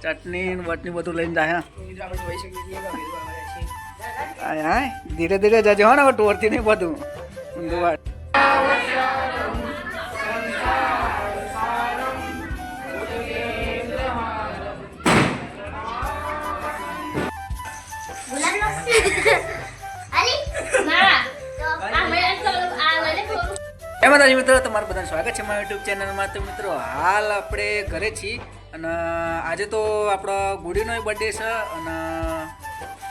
ચટણી વટની બધું લઈને જાય. હા ધીરે ધીરે જજે હો ને ટોરથી નહીં બધું ઊંધું વાટ. એમાં તાજી મિત્રો તમારું બધાનું સ્વાગત છે મારા યુટ્યુબ ચેનલમાં. તો મિત્રો હાલ આપણે ઘરે છીએ અને આજે તો આપણો ગુડીનો બર્થડે છે અને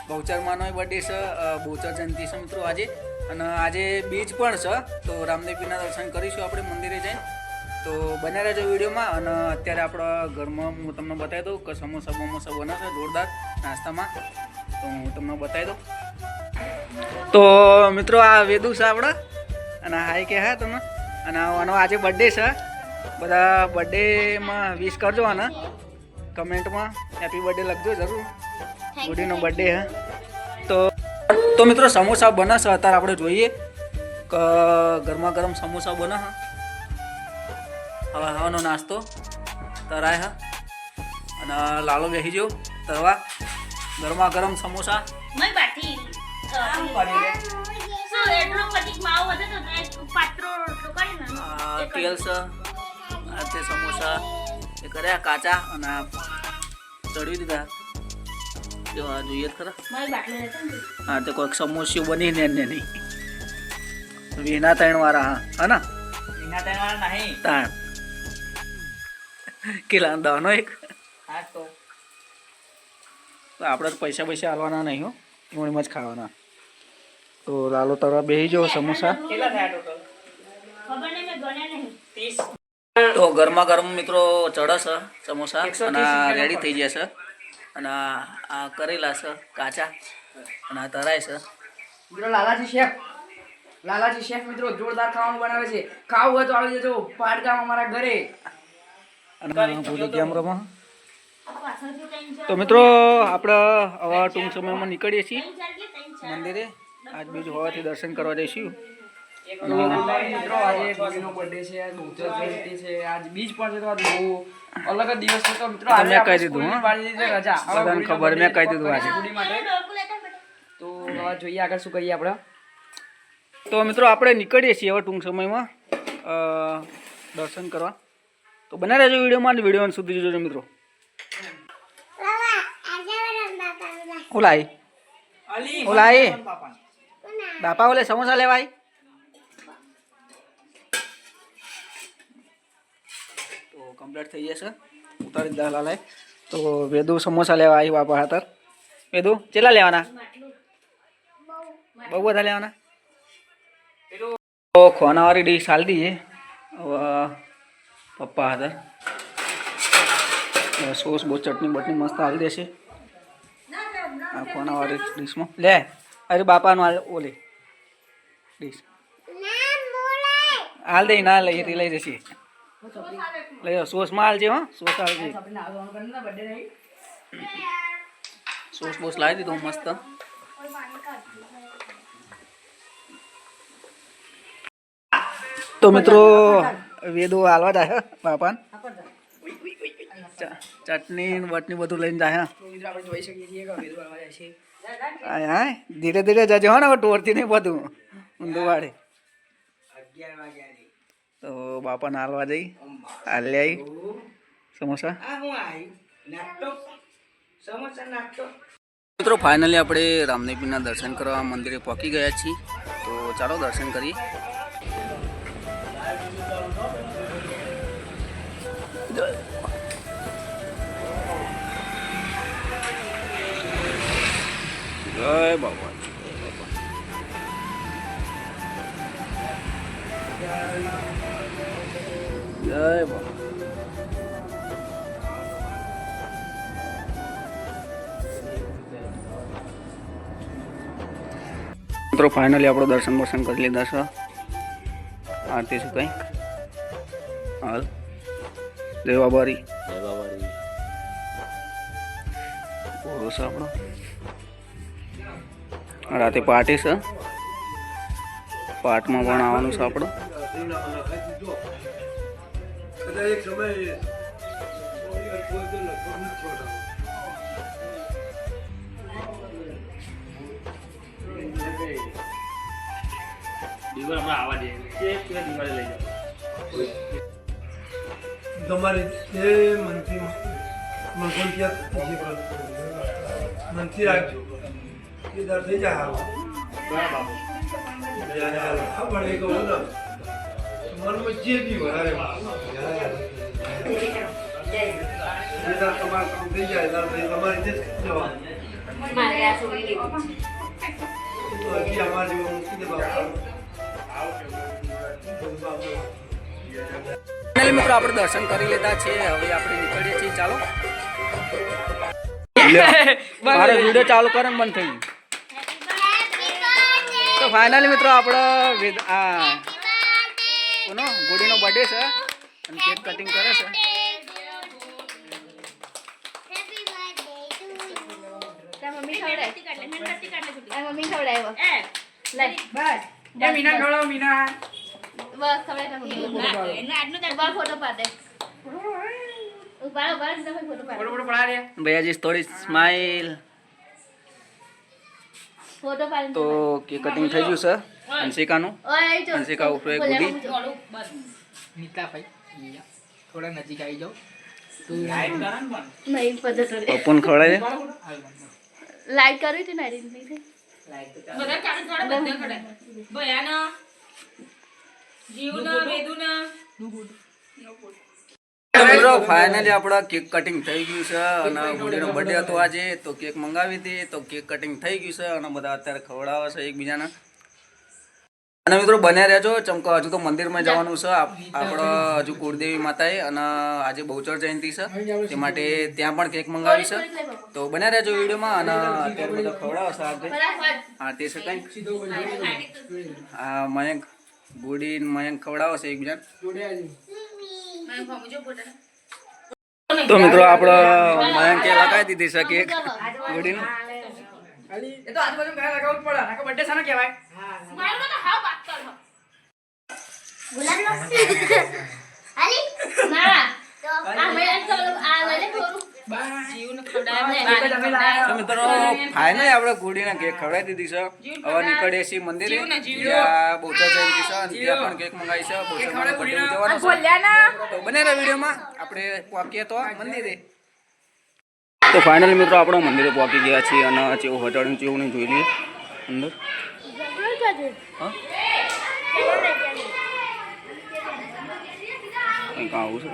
બહુચરમાનો બર્થડે છે, બહુચર જયંતિ છે મિત્રો આજે. અને આજે બીચ પણ છે તો રામદેવીના દર્શન કરીશું આપણે મંદિરે જઈને. તો બન્યા રહેજો વિડીયોમાં. અને અત્યારે આપણા ઘરમાં હું તમને બતાવી દઉં કે સમોસા બમોસા બને છે જોરદાર નાસ્તામાં, તો હું તમને બતાવી દઉં. તો મિત્રો આ વેદુ છે આપણા અને હાઈ કે હા તમે. અને આનો આજે બર્થડે છે, બધા બર્થડેમાં વિશ કરજો અને કમેન્ટમાં હેપી બર્થડે લખજો જરૂર. ગુડીનો બર્થડે હે. તો મિત્રો સમોસા બને છે અત્યારે આપણે જોઈએ કે ગરમા ગરમ સમોસા બને હા. હવે હવાનો નાસ્તો તરાય હા અને લાલો બેસી ગયો તરવા ગરમા ગરમ સમોસા. તેલ છે તે સમોસા એ કર્યા કાચા અને ચડવી દીધા. જોઈએ ખરા હા તે કોઈક સમોસ્યું બની ને નહીં વિના 3 વાળા હા હા ના વિના 3 વાળા નહીં તાણ કેટલા દહનો એક હા. તો આપણે પૈસા હાલવાના નહીં હો, એમાં જ ખાવાના. તો લાલો તરવા બેસી જાઓ સમોસા. કેટલા થયા ટોટલ ખબર નહીં, મેં ગણ્યા નહીં. 30. તો ગરમા ગરમ મિત્રો ચડસ સમોસા અને રેડી થઈ જશે. અને આ કરેલા છે કાચા અને આ તરાય છે મિત્રો. લાલાજી શેફ મિત્રો જોરદાર ખાવાનું બનાવે છે. ખાવું હોય તો આવી જજો પાડગામ અમારા ઘરે. અને ભૂલી કેમ રમો. તો મિત્રો આપણે આવા ટૂંક સમયમાં નીકળીએ છીએ મંદિરે. આજ બીજું હોવાથી દર્શન કરવા જઈશું. મિત્રો આજે ગુડીનો બર્થડે છે, આજ બહુચર જયંતિ છે, આજ બીજ પણ છે. તો આજ બહુ અલગ જ દિવસ છે. તો મિત્રો આજે મેં કહી દીધું રજા બધાને ખબર, મેં કહી દીધું આજે ગુડી માટે. તો હવે જોઈએ આગળ શું કરીએ આપણે. તો મિત્રો આપણે નીકળીએ છીએ હવે ટૂંક સમયમાં દર્શન કરવા. તો બના રહેજો વિડીયોમાં, વિડીયો સુધી જોજો મિત્રો. ઓલાઈ બાપા ઓલે સમોસા લેવાય. તો કમ્પ્લીટ થઈ જશે, ઉતારી દા લાલાય. તો વેદુ સમોસા લેવા આવી બાપા હાથર. વેદુ કેટલા લેવાના? બહુ બધા લેવાના. તો ખોનાવાળી ડીશ હાલ દઈએ પપ્પા હાથર. સોસ બહુ ચટણી બટની મસ્ત હાલ દેશે આ ખોનાવાળી ડીશમાં. લે અરે બાપાનું હાલ ઓલી ડીશ હાલ દે. ના લઈ લઈ જશે લઈ સોસમાં હાલ છે. હા સોસ હાલ છે. સોસ બોસ લાવી દીધો મસ્ત. તો મિત્રો વેદો હાલવા જાય બાપાને. ચટણી વટની બધું લઈને જાય. હા ધીરે ધીરે જજે હો ને ટોરથી નહીં બધું ઊંધું વાળે. તો બાપાને હાલવા જઈ હાલ આવી સમોસા. મિત્રો ફાઇનલી આપણે રામદેવીના દર્શન કરવા મંદિરે પહોંચી ગયા છીએ. તો ચાલો દર્શન કરીએ. જય બાબા જય બાબા. મિત્રો ફાઇનલી આપણો દર્શન કરી લીધા છે. આરતી છે કંઈક હાલ. જય બાબારી બોલો છે આપણો. રાતે પાર્ટી છે, પાર્ટમાં પણ આવવાનું છે આપણું. જીવન હમણાં આવવા દે કે દિવાળી લઈ જાઓ તમારી જે મનથી મનથી રાખજો એ દર થઈ જાય બરાબર ખબર એ કહું ને મનમાં જે બી વધારે તમારે કામ થઈ જાય તમારી જે જવાનું તો હજી અમારા જેવા મૂકી દે બાપા ફાઇનલી મિત્રો આપણે દર્શન કરી લીધા છે હવે આપણે નીકળીએ છીએ ચાલો મારો વિડીયો ચાલુ કરે બંધ થઈ ગયું તો ફાઇનલી મિત્રો આપણો કોનો ગુડીનો બર્થડે છે અને કેક કટિંગ કરે છે મમ્મી ખવડાવ્યો મીના ખવડાવો મીના બસ ખવડાવ ફોટો પાડે ઉભા ઉભા તમે ફોટો પાડો ફોટો પડા દે ભૈયાજી થોડી સ્માઈલ ફોટો પાડે તો કેક કટિંગ થઈ ગયું છે અંશિકાનું ઓય જો અંશિકા ઉપર એક ગુડી નીતા ભાઈ થોડા નજીક આવી જાઓ નહીં પદ્ધતિ પપ્પુને ખવડાવી દે લાઈટ કરવી હતી ને નહીં થઈ મિત્રો ફાઇનલી આપણા કેક કટિંગ થઈ ગયું છે અને ગુડીનો બર્થડે હતો આજે તો કેક મંગાવી હતી તો કેક કટિંગ થઈ ગયું છે અને બધા અત્યારે ખવડાવે છે એકબીજાને અને મિત્રો બન્યા રહેજો ચમકો હજુ તો મંદિરમાં જવાનું છે આપણો હજુ કુળદેવી માતાએ અને આજે બહુચર જયંતિ છે તે માટે ત્યાં પણ કેક મંગાવી છે તો બન્યા રહેજો વિડીયોમાં અને અત્યારે બધા ખવડાવે છે આજે તે છે કઈ આ મયંક ગુડી મયંક ખવડાવે છે એકબીજાને તો મિત્રો આપણે મયંકે લગાવી દીધી છે કેક ગુડીનું એ તો આજુબાજુ કયા લગાવવું પડે નાકા બર્થડે સાનો કહેવાય ના તો આ મેં આ લઈને થોડું તો મિત્રો ફાઇનલી આપણે ગુડીને કેક ખવડાવી દીધી છે હવે નીકળીએ છીએ મંદિરે ત્યાં બહુચર જયંતિ છે અને ત્યાં પણ કેક મંગાવી છે બહુચરમાં બર્થડે ઉજવવાનો છે તો બને રહે વિડીયોમાં આપણે પહોંચીએ તો મંદિરે તો ફાઇનલી મિત્રો આપણે મંદિરે પહોંચી ગયા છીએ અને જેવું હટાડ્યું જેવું નહીં જોઈ લઈએ અંદર હા કંઈક આવું છે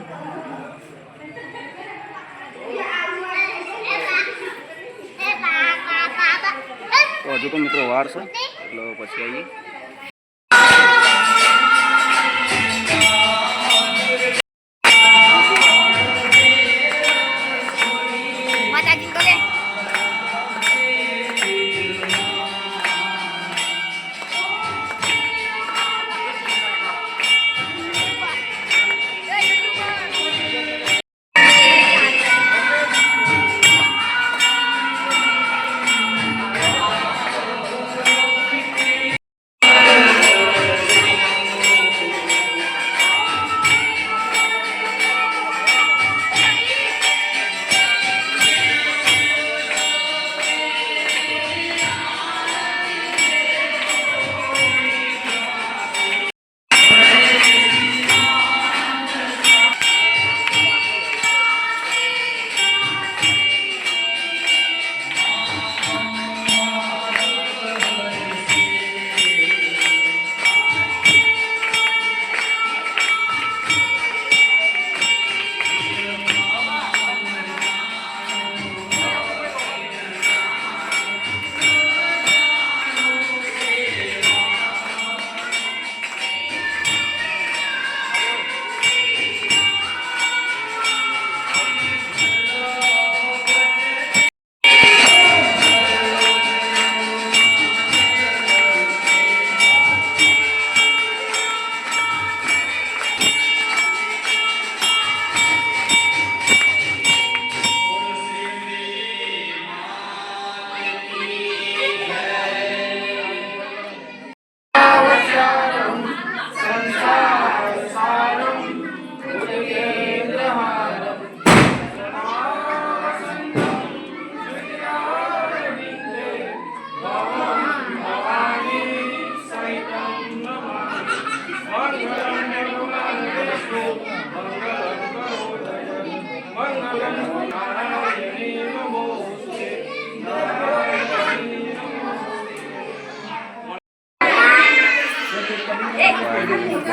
તો હજુ તો મિત્રો વાર છે એટલે પછી આવીએ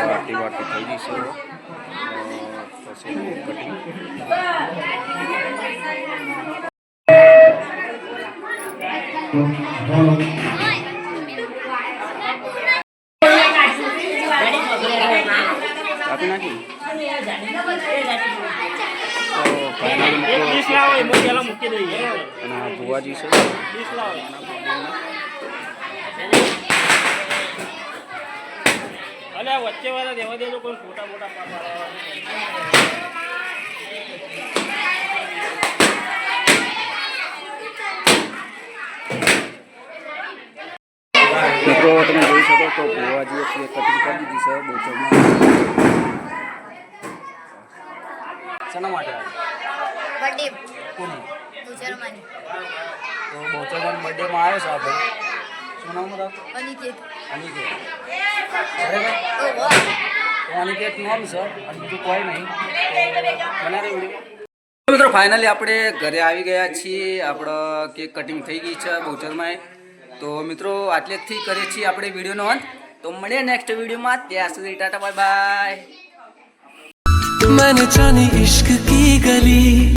વાટી વાટી થઈ ગઈ છે પછી કટિંગ કાપી નાખી તો ફાઇનલી મૂકી દઈએ અને આ ભુવાજી છે અલે વચ્ચે વાળા દેવા દેજો કોઈ ફોટા ફોટા પાડવા મિત્રો તમે જોઈ શકો તો ભુવાજીએ કટિંગ કરી દીધી છે બોચરમાં શેના માટે બર્થડે કોની પૂછરમાની તો બોચરમાં બર્થડેમાં આવ્યો છે આ ભાઈ શું નામ હતા અનિકેત અનિકેત બરાબર ઓ વાહ તો અનિકેત નામ છે અને બીજું કોઈ નહીં બનાવે વિડીયો મિત્રો ફાઇનલી આપણે ઘરે આવી ગયા છીએ. આપણો કેક કટિંગ થઈ ગઈ છે બહુચરમાં. તો મિત્રો આટલેથી કરીએ છીએ આપણે વિડીયોનો અંત. તો મળીએ નેક્સ્ટ વિડીયોમાં. ત્યાં સુધી ટાટા બાય બાય. मैंने जानी इश्क की गली